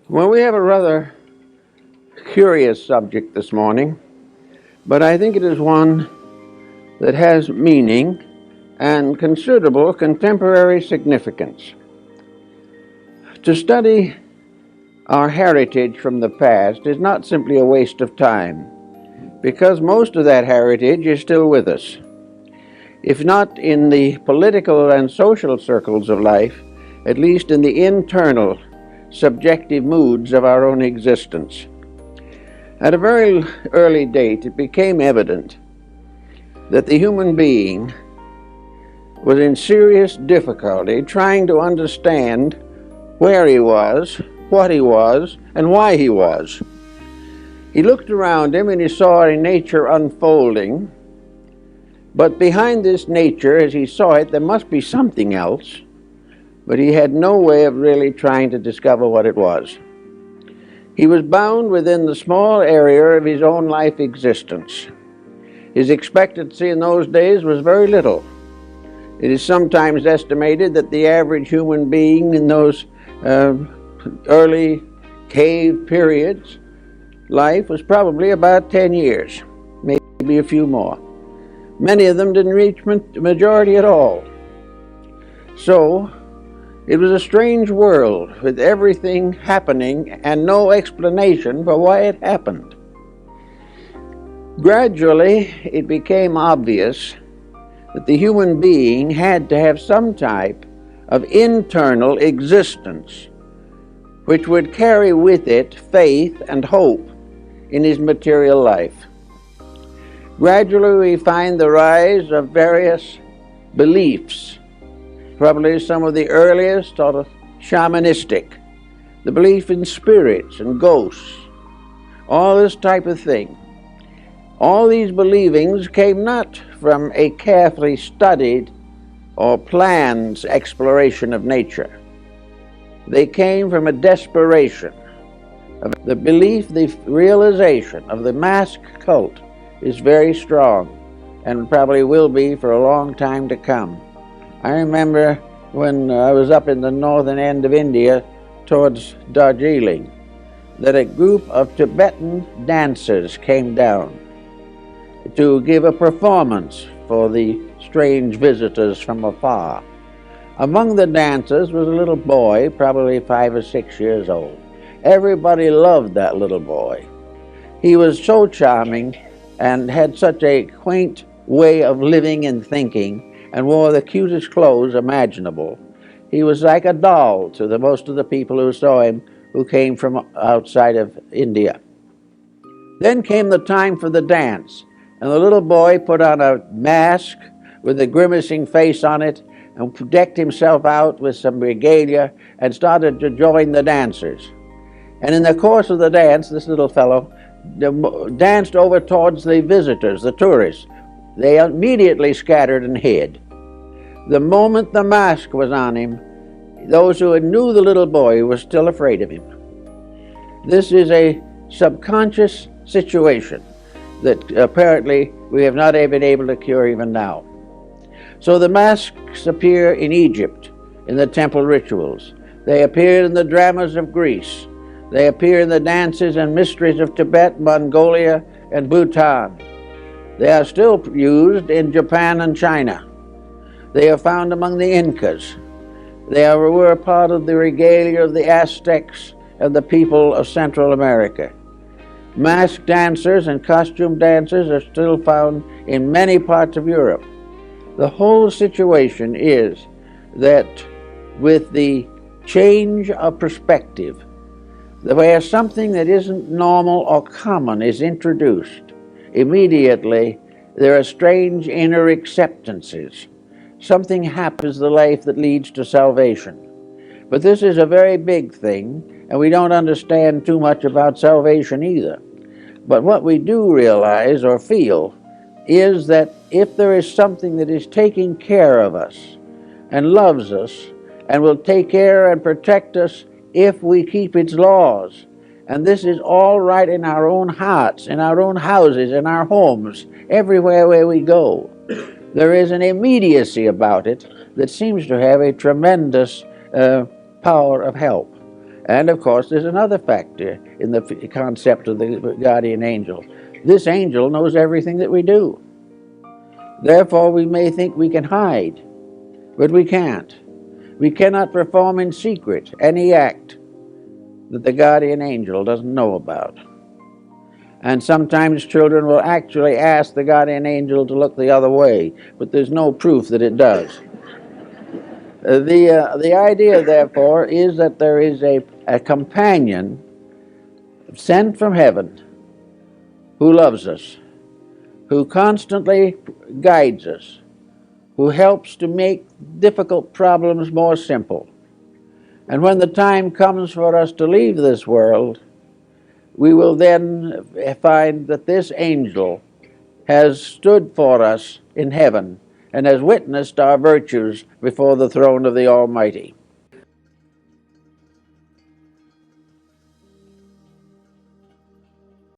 Well, we have a rather curious subject this morning, but I think it is one that has meaning and considerable contemporary significance. To study our heritage from the past is not simply a waste of time, because most of that heritage is still with us. If not in the political and social circles of life, at least in the internal, subjective moods of our own existence. At a very early date, it became evident that the human being was in serious difficulty trying to understand where he was, what he was, and why he was. He looked around him and he saw a nature unfolding, but behind this nature, as he saw it, there must be something else, but he had no way of really trying to discover what it was. He was bound within the small area of his own life existence. His expectancy in those days was very little. It is sometimes estimated that the average human being in those early cave periods, life was probably about 10 years, maybe a few more. Many of them didn't reach majority at all. So, it was a strange world with everything happening and no explanation for why it happened. Gradually, it became obvious that the human being had to have some type of internal existence which would carry with it faith and hope in his material life. Gradually, we find the rise of various beliefs, probably some of the earliest sort of shamanistic, the belief in spirits and ghosts, all this type of thing. All these believings came not from a carefully studied or planned exploration of nature. They came from a desperation of the belief, the realization of the mask cult is very strong and probably will be for a long time to come. I remember when I was up in the northern end of India towards Darjeeling that a group of Tibetan dancers came down to give a performance for the strange visitors from afar. Among the dancers was a little boy, probably 5 or 6 years old. Everybody loved that little boy. He was so charming and had such a quaint way of living and thinking and wore the cutest clothes imaginable. He was like a doll to most of the people who saw him who came from outside of India. Then came the time for the dance, and the little boy put on a mask with a grimacing face on it and decked himself out with some regalia and started to join the dancers. And in the course of the dance, this little fellow danced over towards the visitors, the tourists. They immediately scattered and hid. The moment the mask was on him, those who knew the little boy were still afraid of him. This is a subconscious situation that apparently we have not been able to cure even now. So the masks appear in Egypt, in the temple rituals. They appear in the dramas of Greece. They appear in the dances and mysteries of Tibet, Mongolia, and Bhutan. They are still used in Japan and China. They are found among the Incas. They were a part of the regalia of the Aztecs and the people of Central America. Masked dancers and costume dancers are still found in many parts of Europe. The whole situation is that with the change of perspective, where something that isn't normal or common is introduced, immediately there are strange inner acceptances. Something happens in the life that leads to salvation. But this is a very big thing, and we don't understand too much about salvation either. But what we do realize or feel is that if there is something that is taking care of us and loves us and will take care and protect us if we keep its laws, and this is all right in our own hearts, in our own houses, in our homes, everywhere where we go, there is an immediacy about it that seems to have a tremendous power of help. And of course, there's another factor in the concept of the guardian angel. This angel knows everything that we do. Therefore, we may think we can hide, but we can't. We cannot perform in secret any act that the guardian angel doesn't know about. And sometimes children will actually ask the guardian angel to look the other way, but there's no proof that it does. The idea, therefore, is that there is a companion sent from heaven who loves us, who constantly guides us, who helps to make difficult problems more simple. And when the time comes for us to leave this world, we will then find that this angel has stood for us in heaven and has witnessed our virtues before the throne of the Almighty.